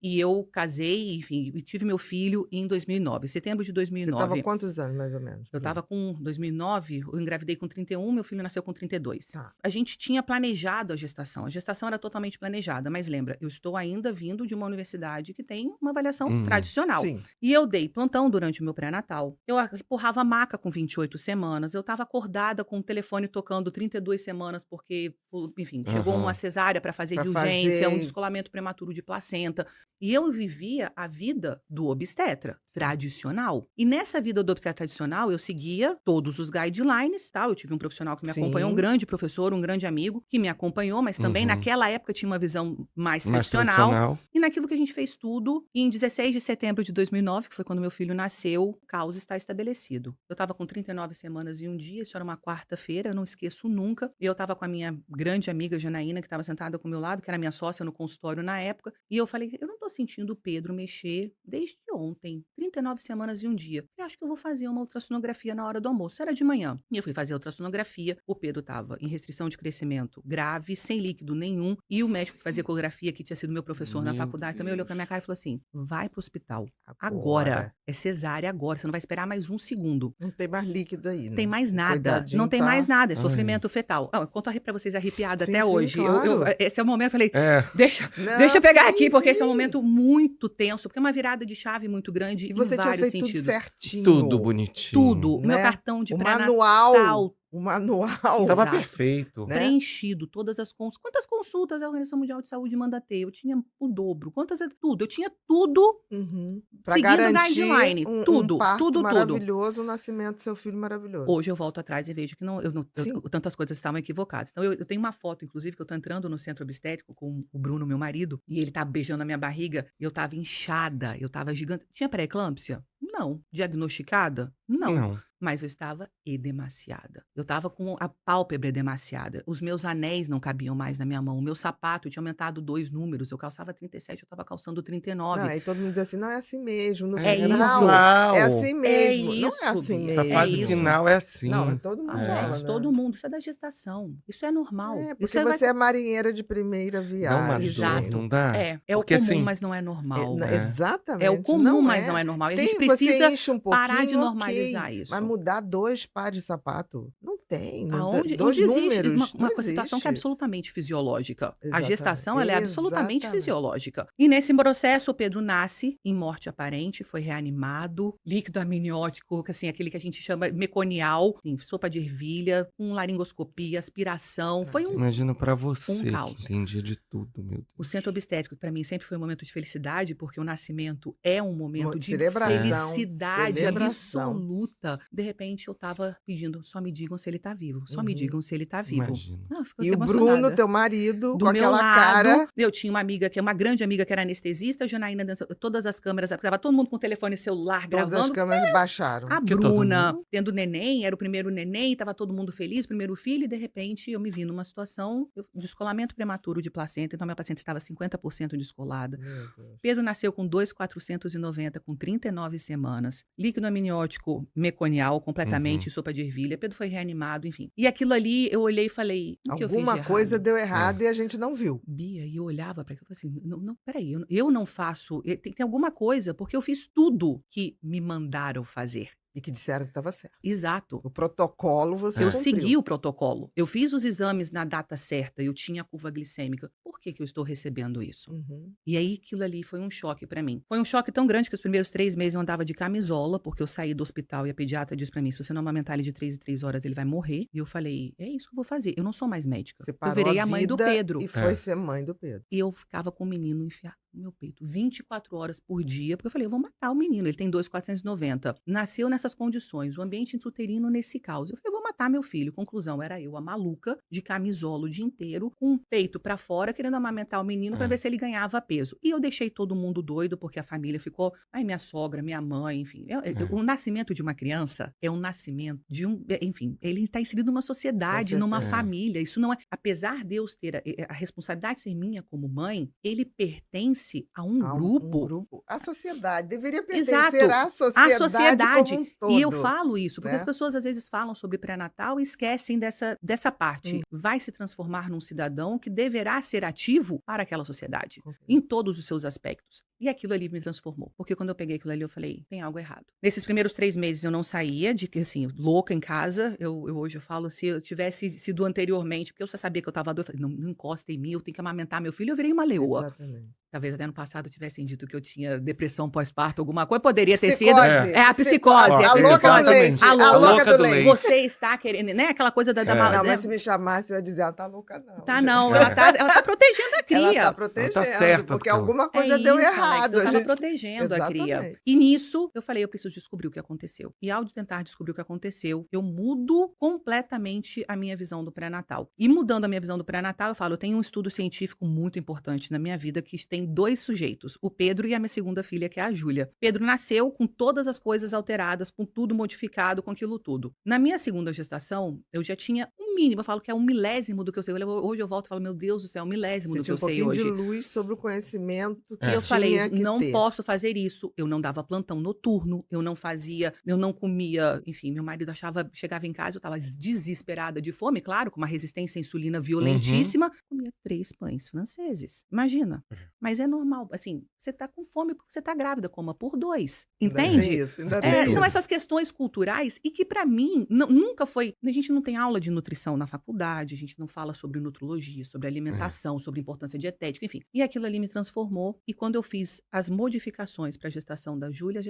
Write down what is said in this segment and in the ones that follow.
E eu casei, enfim, e tive meu filho em 2009, setembro de Você estava 2009. quantos anos, mais ou menos, Eu por aí? estava com 2009, eu engravidei com 31, meu filho nasceu com 32. Tá. A gente tinha planejado a gestação era totalmente planejada, mas lembra, eu estou ainda vindo de uma universidade que tem uma avaliação Uhum. tradicional. Sim. E eu dei plantão durante o meu pré-natal, eu empurrava a maca com 28 semanas, eu estava acordada com o telefone tocando 32 semanas, porque, enfim, chegou uma Aham. cesárea para fazer Pra de urgência, um fazer descolamento prematuro de placenta, e eu vivia a vida do obstetra tradicional. E nessa vida do obstetra tradicional, eu seguia todos os guidelines, tá, eu tive um profissional que me acompanhou, um sim. grande professor, um grande amigo, que me acompanhou, mas também Uhum. naquela época tinha uma visão mais Mais tradicional, tradicional. e naquilo que a gente fez tudo, e em 16 de setembro de 2009, que foi quando meu filho nasceu, o caos está estabelecido. Eu estava com 39 semanas e 1 dia, isso era uma quarta-feira, eu não esqueço nunca, e eu estava com a minha grande amiga Janaína, que estava sentada ao meu lado, que era minha sócia no consultório na época, e eu falei: "Eu não tô sentindo o Pedro mexer desde ontem, 39 semanas e 1 dia. Eu acho que eu vou fazer uma ultrassonografia na hora do almoço", era de manhã. E eu fui fazer a ultrassonografia, o Pedro estava em restrição de crescimento grave, sem líquido nenhum, e o médico que fazia ecografia, que tinha sido meu professor na Meu faculdade, também olhou pra minha Deus. cara e falou assim: "Vai para o hospital, agora, Agora. é cesárea agora, você não vai esperar mais 1 segundo. Não tem mais líquido aí, Tem né. mais O nada, não cuidadinho tem mais tá nada, é Ai. sofrimento fetal". Eu conto pra vocês arrepiada sim, até sim, hoje. Eu claro. esse é o momento, eu falei: É. "Deixa Não, eu pegar sim, aqui, porque esse é um sim. momento muito tenso", porque é uma virada de chave muito grande E em você tinha vários feito tudo sentidos. Tudo certinho, bonitinho. Tudo, meu né. cartão de O manual pré-natal o manual, Estava exato, perfeito. né. preenchido, todas as quantas consultas a Organização Mundial de Saúde manda ter? Eu tinha o dobro, quantas tudo, eu tinha tudo Uhum. Pra seguindo o garantir guideline, um tudo, parto tudo, tudo. maravilhoso, o nascimento do seu filho maravilhoso. Hoje eu volto atrás e vejo que não, Sim. tantas coisas estavam equivocadas. Então eu tenho uma foto, inclusive, que eu tô entrando no centro obstétrico com o Bruno, meu marido, e ele tá beijando a minha barriga, e eu estava inchada, eu estava gigante. Tinha pré-eclâmpsia? Não. Diagnosticada? Não. Não. Mas eu estava edemaciada. Eu estava com a pálpebra edemaciada. Os meus anéis não cabiam mais na minha mão. O meu sapato, eu tinha aumentado 2 números. Eu calçava 37, eu estava calçando Não, 39. aí todo mundo diz assim: "Não, é assim mesmo, no É É final isso. é normal. assim É mesmo". Não é isso, assim Bia, Essa é fase mesmo. isso. final é Não, mas assim. todo mundo fala, Alex, né. todo mundo, isso é da gestação, isso é normal, É, isso porque é vai você co é marinheira de primeira Dá uma viagem. dor, exato. não dá? É o Porque comum, assim mas não é normal. é. É o Exatamente, comum, não mas não é. é normal, e a gente Tem você precisa incha um parar de pouquinho, ok, normalizar mas isso. mudar 2 pares de sapato, não tem, não dá Aonde 2 onde existe números, não uma situação que é existe. absolutamente fisiológica. A Exatamente, gestação, ela é absolutamente exatamente. fisiológica. E nesse processo, o Pedro nasce em morte aparente, foi reanimado, líquido amniótico, que assim, aquele que a gente chama meconial, em sopa de ervilha, com laringoscopia, aspiração, foi Tadinho. imagino pra um você que caos. entendia de tudo, meu O centro Deus. obstétrico, para mim, sempre foi um momento de felicidade, porque o nascimento é um Mo momento de É. celebração, felicidade celebração. absoluta. De repente, eu estava pedindo: "Só me digam se ele tá vivo, só me Uhum. digam se ele tá vivo". Imagino. Não, eu fico E até o Bruno, emocionada. teu marido, com Do meu aquela lado, cara, eu tinha uma amiga que é uma grande amiga que era anestesista, a Janaína dança todas as câmeras, estava todo mundo com o telefone celular todas as gravando. câmeras baixaram. A Que todo Bruna mundo tendo neném, era o primeiro neném, estava todo mundo feliz, primeiro filho, e de repente eu me vi numa situação de descolamento prematuro de placenta, então minha paciente estava 50% descolada. Meu Deus. Pedro nasceu com 2.490, com 39 semanas. Líquido amniótico meconial, completamente uhum. sopa de ervilha. Pedro foi reanimado, enfim. E aquilo ali, eu olhei e falei: "O que eu fiz de Alguma coisa errado?". deu É. errado e a gente não viu. Bia, e eu olhava para aquilo e falei assim: "Não, não, espera aí, eu não faço, tem alguma coisa, porque eu fiz tudo que me mandaram fazer". E que disseram que estava certo. Exato. O protocolo você Eu É. cumpriu. segui o protocolo. Eu fiz os exames na data certa, eu tinha a curva glicêmica. Por que que eu estou recebendo isso? Uhum. E aí aquilo ali foi um choque pra mim. Foi um choque tão grande que os primeiros 3 meses eu andava de camisola, porque eu saí do hospital e a pediatra disse pra mim: "Se você não amamentar ele de 3 em 3 horas, ele vai morrer". E eu falei: "É isso que eu vou fazer". Eu não sou mais médica. Você Eu parou a virei a mãe do vida Pedro. e foi É. ser mãe do Pedro. E eu ficava com o menino enfiado no meu peito 24 horas por dia, porque eu falei: "Eu vou matar o menino, ele tem 2.490. Nasceu nessas condições, o ambiente intrauterino nesse caos". Eu falei: "Eu vou matar meu filho". Conclusão, era eu, a maluca, de camisola o dia inteiro, com o peito pra fora, querendo amamentar o menino pra É. ver se ele ganhava peso. E eu deixei todo mundo doido, porque a família ficou, ai, minha sogra, minha mãe, enfim. É. O nascimento de uma criança é um nascimento de enfim, ele está inserido numa Com sociedade, numa certeza. É. família. Isso não é, apesar de eu ter a responsabilidade de ser minha como mãe, ele pertence a um Há um grupo. grupo, a sociedade, deveria pertencer Exato, à a sociedade como sociedade. um E eu todo, falo isso, porque as né. pessoas às vezes falam sobre pré-natal e esquecem dessa parte. Hum. Vai se transformar num cidadão que deverá ser ativo para aquela sociedade, Com certeza. em todos os seus aspectos. E aquilo ali me transformou. Porque quando eu peguei aquilo ali, eu falei, tem algo errado. Nesses primeiros 3 meses eu não saía de que, assim, louca em casa. Hoje eu falo, se eu tivesse sido anteriormente, porque eu já sabia que eu estava doida, eu falei, não encosta em mim, eu tenho que amamentar meu filho, eu virei uma leoa. Exatamente. Talvez até no passado tivessem dito que eu tinha depressão pós-parto, alguma coisa. Poderia ter sido. Psicose. É a psicose. A a louca do psicose. leite. A A louca do leite. leite. Você está querendo, né? Aquela coisa da Não, né? mas se me chamasse, eu ia dizer, ela tá louca não. Tá, gente. não. Ela tá protegendo a cria. Ela tá protegendo, certa, porque doutora. alguma coisa É deu isso, errado. Alex, eu a tava gente- protegendo a cria. Exatamente. E nisso, eu falei, eu preciso descobrir o que aconteceu. E ao tentar descobrir o que aconteceu, eu mudo completamente a minha visão do pré-natal. E mudando a minha visão do pré-natal, eu falo, eu tenho um estudo científico muito importante na minha vida, que tem 2 sujeitos, o Pedro e a minha segunda filha, que é a Júlia. Pedro nasceu com todas as coisas alteradas, com tudo modificado, com aquilo tudo. Na minha segunda gestação, eu já tinha um mínimo, eu falo que é um milésimo do que eu sei. Hoje eu volto e falo, meu Deus do céu, um milésimo Você do que tinha eu um sei pouquinho hoje. de luz sobre o conhecimento que E eu falei, tinha que não ter. posso fazer isso. Eu não dava plantão noturno, eu não fazia, eu não comia. Enfim, meu marido chegava em casa, eu estava desesperada de fome, claro, com uma resistência à insulina violentíssima. Comia 3 pães franceses. Imagina. Mas é normal. Assim, você tá com fome porque você tá grávida, coma por 2. Ainda tem Entende? isso, ainda tem São isso. essas questões culturais e que, pra mim, nunca foi. A gente não tem aula de nutrição na faculdade, a gente não fala sobre nutrologia, sobre alimentação, sobre importância dietética, enfim. E aquilo ali me transformou. E quando eu fiz as modificações para a gestação da Júlia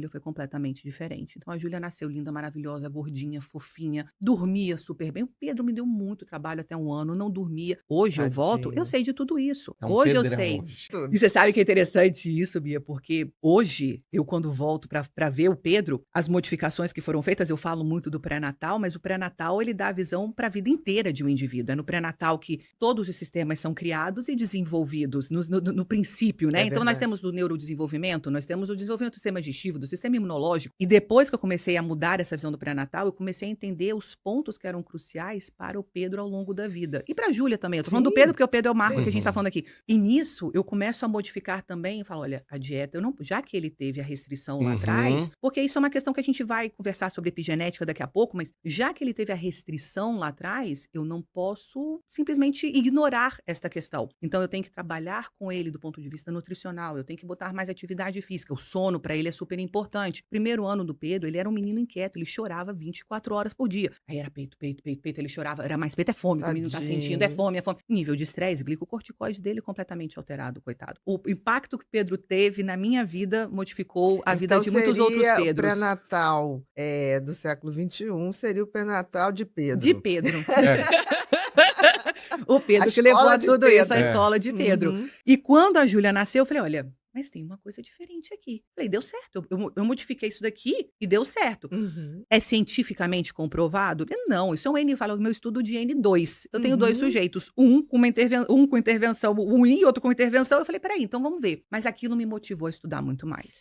foi completamente diferente. Então a Júlia nasceu linda, maravilhosa, gordinha, fofinha, dormia super bem. O Pedro me deu muito trabalho até 1 ano, não dormia. Hoje eu volto, eu Tadinho. sei de tudo isso. É um Hoje eu pedrão sei. hoje. Tudo. E você sabe que é interessante isso, Bia, porque hoje, eu quando volto pra ver o Pedro, as modificações que foram feitas, eu falo muito do pré-natal, mas o pré-natal, ele dá a visão pra vida inteira de um indivíduo. É no pré-natal que todos os sistemas são criados e desenvolvidos no princípio, né? É Então, nós verdade. temos do neurodesenvolvimento, nós temos o desenvolvimento do sistema digestivo, do sistema imunológico. E depois que eu comecei a mudar essa visão do pré-natal, eu comecei a entender os pontos que eram cruciais para o Pedro ao longo da vida. E pra Júlia também. Eu tô falando do Sim. Pedro, porque o Pedro é o marco Sim. que a gente tá falando aqui. E nisso, eu começo a modificar também e falo, olha, a dieta, eu não, já que ele teve a restrição lá atrás, porque isso é uma questão que a gente vai conversar sobre epigenética daqui a pouco, mas já que ele teve a restrição lá atrás, eu não posso simplesmente ignorar esta questão. Então, eu tenho que trabalhar com ele do ponto de vista nutricional, eu tenho que botar mais atividade física. O sono, para ele, é super importante. Primeiro ano do Pedro, ele era um menino inquieto, ele chorava 24 horas por dia. Aí era peito, peito, peito, peito, ele chorava, era mais peito, é fome, o menino tá Tadinho. sentindo, é fome, é fome. Nível de estresse, glicocorticoide dele completamente alterado, coitado. O impacto que Pedro teve na minha vida modificou a vida Então, de muitos outros seria o Pedros. pré-natal do século XXI, seria o pré-natal de Pedro. De Pedro. É. O Pedro A que levou escola a de tudo Pedro. isso, a É. escola de Pedro. Uhum. E quando a Júlia nasceu, eu falei, olha, mas tem uma coisa diferente aqui. Falei, deu certo. Eu modifiquei isso daqui e deu certo. Uhum. É cientificamente comprovado? Não, isso é um N, fala o meu estudo de N2. Eu tenho 2 Uhum. sujeitos, um com intervenção ruim e outro com intervenção. Eu falei, peraí, então vamos ver. Mas aquilo me motivou a estudar muito mais.